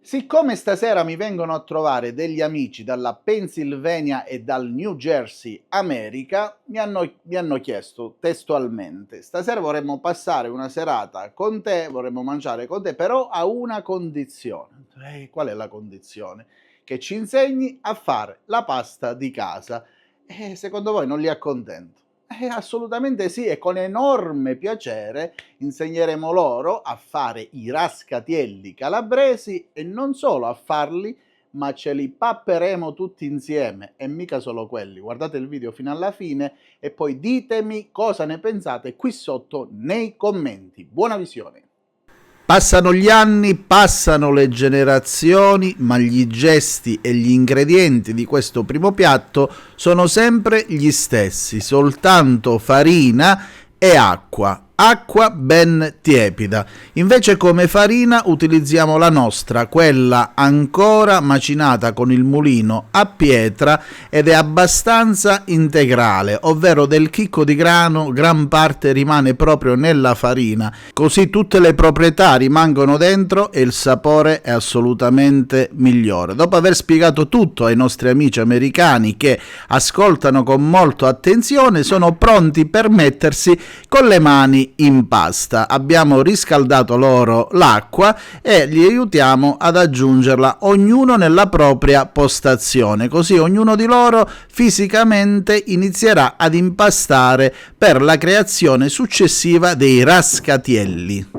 Siccome stasera mi vengono a trovare degli amici dalla Pennsylvania e dal New Jersey, America, mi hanno chiesto testualmente: stasera vorremmo passare una serata con te, vorremmo mangiare con te, però a una condizione. Qual è la condizione? Che ci insegni a fare la pasta di casa. Secondo voi non li accontento? Assolutamente sì, e con enorme piacere insegneremo loro a fare i rascatielli calabresi e non solo a farli, ma ce li papperemo tutti insieme e mica solo quelli. Guardate il video fino alla fine e poi ditemi cosa ne pensate qui sotto nei commenti. Buona visione! Passano gli anni, passano le generazioni, ma gli gesti e gli ingredienti di questo primo piatto sono sempre gli stessi, soltanto farina e acqua ben tiepida. Invece come farina utilizziamo la nostra, quella ancora macinata con il mulino a pietra ed è abbastanza integrale, ovvero del chicco di grano gran parte rimane proprio nella farina, così tutte le proprietà rimangono dentro e il sapore è assolutamente migliore. Dopo aver spiegato tutto ai nostri amici americani che ascoltano con molta attenzione, sono pronti per mettersi con le mani in pasta. Abbiamo riscaldato loro l'acqua e li aiutiamo ad aggiungerla ognuno nella propria postazione, così ognuno di loro fisicamente inizierà ad impastare per la creazione successiva dei rascatielli.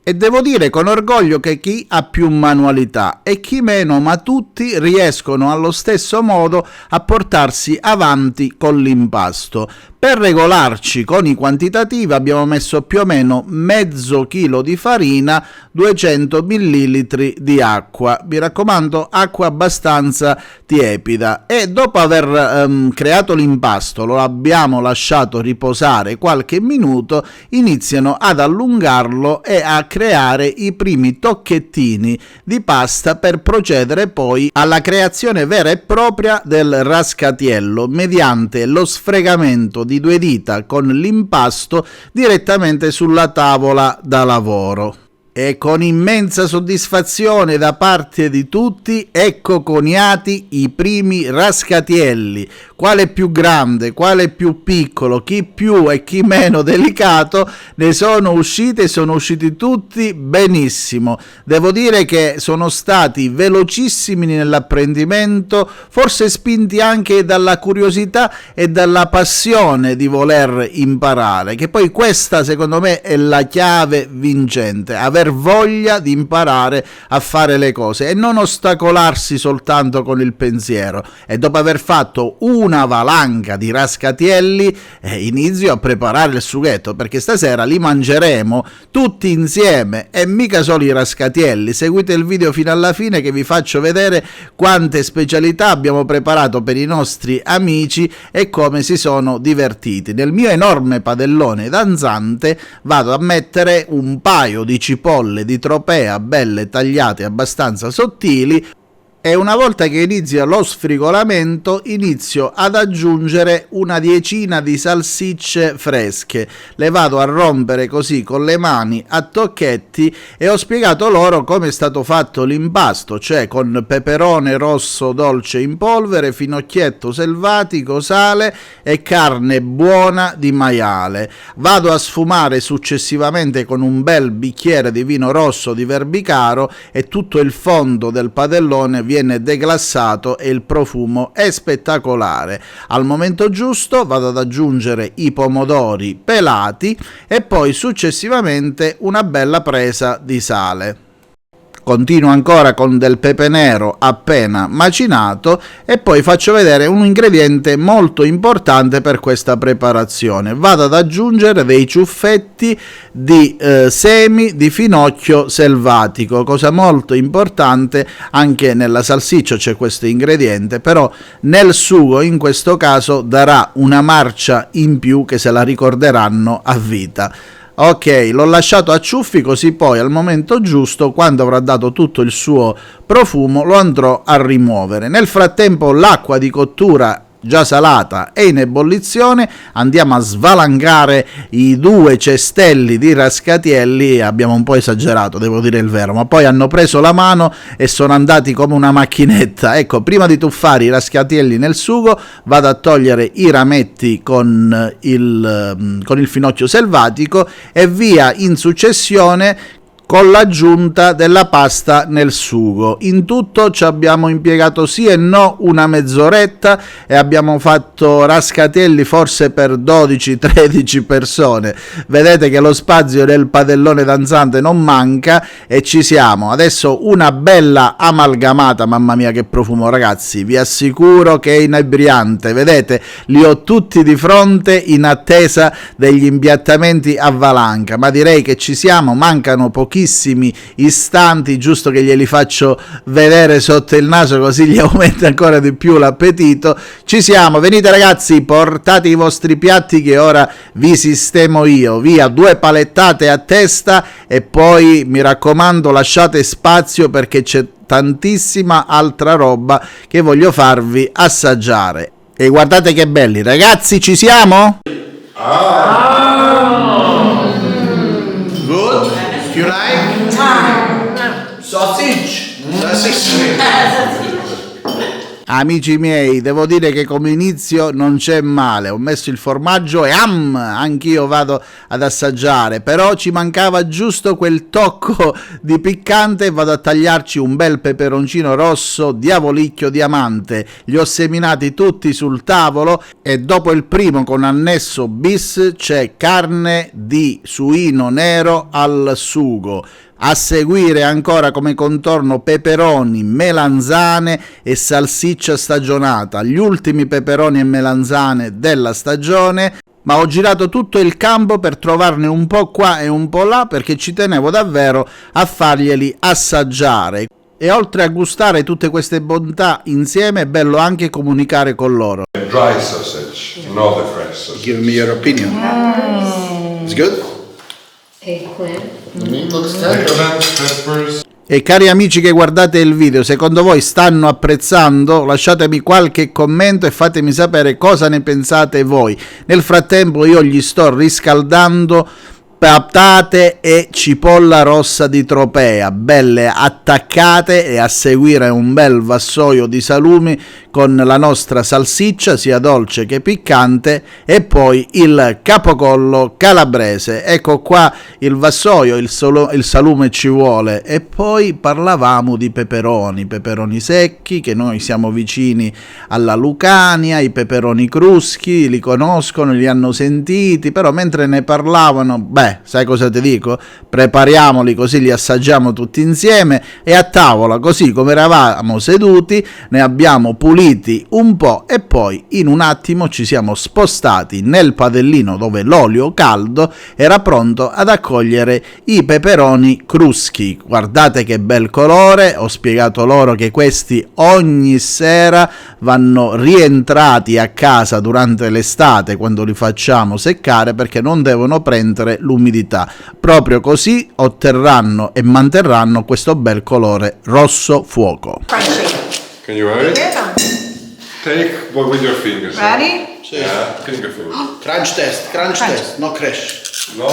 E devo dire con orgoglio che chi ha più manualità e chi meno, ma tutti riescono allo stesso modo a portarsi avanti con l'impasto. Per regolarci con i quantitativi abbiamo messo più o meno mezzo chilo di farina, 200 ml di acqua. Mi raccomando, acqua abbastanza tiepida. E dopo aver creato l'impasto, lo abbiamo lasciato riposare qualche minuto, iniziano ad allungarlo e a creare i primi tocchettini di pasta per procedere poi alla creazione vera e propria del rascatiello mediante lo sfregamento di 2 dita con l'impasto direttamente sulla tavola da lavoro. E con immensa soddisfazione da parte di tutti, ecco coniati i primi rascatielli. Quale più grande, quale più piccolo, chi più e chi meno delicato, ne sono usciti tutti benissimo. Devo dire che sono stati velocissimi nell'apprendimento, forse spinti anche dalla curiosità e dalla passione di voler imparare, che poi questa secondo me è la chiave vincente, aver voglia di imparare a fare le cose e non ostacolarsi soltanto con il pensiero. E dopo aver fatto una valanga di rascatielli inizio a preparare il sughetto, perché stasera li mangeremo tutti insieme e mica solo i rascatielli. Seguite il video fino alla fine che vi faccio vedere quante specialità abbiamo preparato per i nostri amici e come si sono divertiti. Nel mio enorme padellone danzante vado a mettere un paio di cipolle di tropea belle tagliate abbastanza sottili e una volta che inizia lo sfrigolamento inizio ad aggiungere una decina di salsicce fresche. Le vado a rompere così con le mani a tocchetti e ho spiegato loro come è stato fatto l'impasto, cioè con peperone rosso dolce in polvere, finocchietto selvatico, sale e carne buona di maiale. Vado a sfumare successivamente con un bel bicchiere di vino rosso di Verbicaro e tutto il fondo del padellone viene deglassato e il profumo è spettacolare. Al momento giusto vado ad aggiungere i pomodori pelati e poi successivamente una bella presa di sale. Continuo ancora con del pepe nero appena macinato e poi faccio vedere un ingrediente molto importante per questa preparazione. Vado ad aggiungere dei ciuffetti di semi di finocchio selvatico, cosa molto importante. Anche nella salsiccia c'è questo ingrediente, però nel sugo in questo caso darà una marcia in più che se la ricorderanno a vita. Ok, l'ho lasciato a ciuffi, così poi al momento giusto, quando avrà dato tutto il suo profumo, lo andrò a rimuovere. Nel frattempo l'acqua di cottura già salata e in ebollizione, andiamo a svalangare i 2 cestelli di rascatielli. Abbiamo un po' esagerato, devo dire il vero, ma poi hanno preso la mano e sono andati come una macchinetta. Ecco, prima di tuffare i rascatielli nel sugo vado a togliere i rametti con il finocchio selvatico e via in successione con l'aggiunta della pasta nel sugo. In tutto ci abbiamo impiegato sì e no una mezz'oretta e abbiamo fatto rascatielli forse per 12-13 persone. Vedete che lo spazio del padellone danzante non manca e ci siamo. Adesso una bella amalgamata, mamma mia che profumo ragazzi, vi assicuro che è inebriante. Vedete, li ho tutti di fronte in attesa degli impiattamenti a valanga, ma direi che ci siamo, mancano pochissimi istanti, giusto che glieli faccio vedere sotto il naso così gli aumenta ancora di più l'appetito. Ci siamo, venite ragazzi, portate i vostri piatti che ora vi sistemo io. Via 2 palettate a testa e poi mi raccomando lasciate spazio perché c'è tantissima altra roba che voglio farvi assaggiare. E guardate che belli ragazzi, ci siamo? Good. You like? Sausage. Amici miei, devo dire che come inizio non c'è male. Ho messo il formaggio e anch'io vado ad assaggiare, però ci mancava giusto quel tocco di piccante. Vado a tagliarci un bel peperoncino rosso diavolicchio diamante. Li ho seminati tutti sul tavolo e dopo il primo con annesso bis c'è carne di suino nero al sugo. A seguire ancora come contorno peperoni, melanzane e salsiccia stagionata, gli ultimi peperoni e melanzane della stagione, ma ho girato tutto il campo per trovarne un po' qua e un po' là perché ci tenevo davvero a farglieli assaggiare. E oltre a gustare tutte queste bontà insieme è bello anche comunicare con loro. Dry sausage, not the fresh sausage. Give me your opinion. It's good? Peppers. E cari amici che guardate il video, secondo voi stanno apprezzando? Lasciatemi qualche commento e fatemi sapere cosa ne pensate voi. Nel frattempo io gli sto riscaldando patate e cipolla rossa di Tropea, belle attaccate, e a seguire un bel vassoio di salumi con la nostra salsiccia sia dolce che piccante e poi il capocollo calabrese. Ecco qua il vassoio, il salume ci vuole. E poi parlavamo di peperoni secchi, che noi siamo vicini alla Lucania, i peperoni cruschi li conoscono, li hanno sentiti, però mentre ne parlavano, sai cosa ti dico? Prepariamoli così li assaggiamo tutti insieme e a tavola, così come eravamo seduti, ne abbiamo puliti un po' e poi in un attimo ci siamo spostati nel padellino dove l'olio caldo era pronto ad accogliere i peperoni cruschi. Guardate che bel colore, ho spiegato loro che questi ogni sera vanno rientrati a casa durante l'estate quando li facciamo seccare perché non devono prendere l'umidità. Proprio così otterranno e manterranno questo bel colore rosso fuoco. Can you have it? Take one with your fingers. Ready? Yeah, finger food. Crunch test, no crash. No.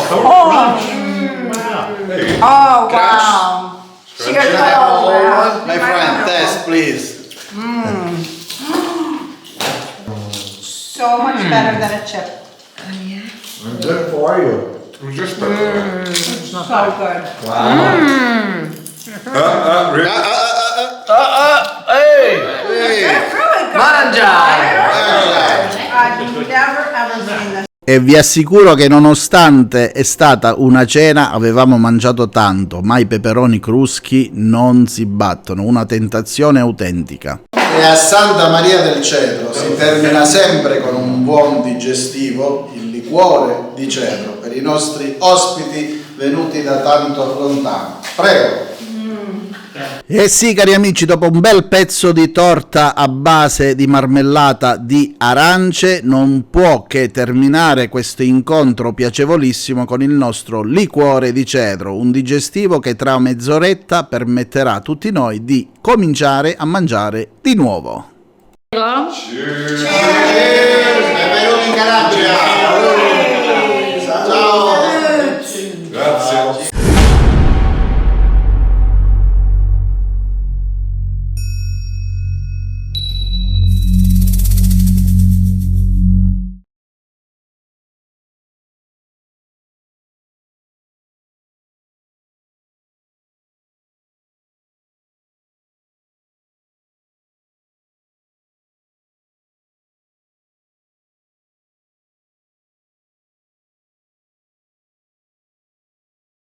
Hey. Oh, wow. She goes, oh, wow. My friend, test please. So much better than a chip. I'm good for you. Just better. So good. Really? It's really good. I've never ever seen this. E vi assicuro che nonostante è stata una cena, avevamo mangiato tanto, ma i peperoni cruschi non si battono, una tentazione autentica. E a Santa Maria del Cedro si termina sempre con un buon digestivo, il liquore di cedro, per i nostri ospiti venuti da tanto lontano. Prego. Eh sì, cari amici, dopo un bel pezzo di torta a base di marmellata di arance, non può che terminare questo incontro piacevolissimo con il nostro liquore di cedro, un digestivo che tra mezz'oretta permetterà a tutti noi di cominciare a mangiare di nuovo. Benvenuti in Calabria. Ciao.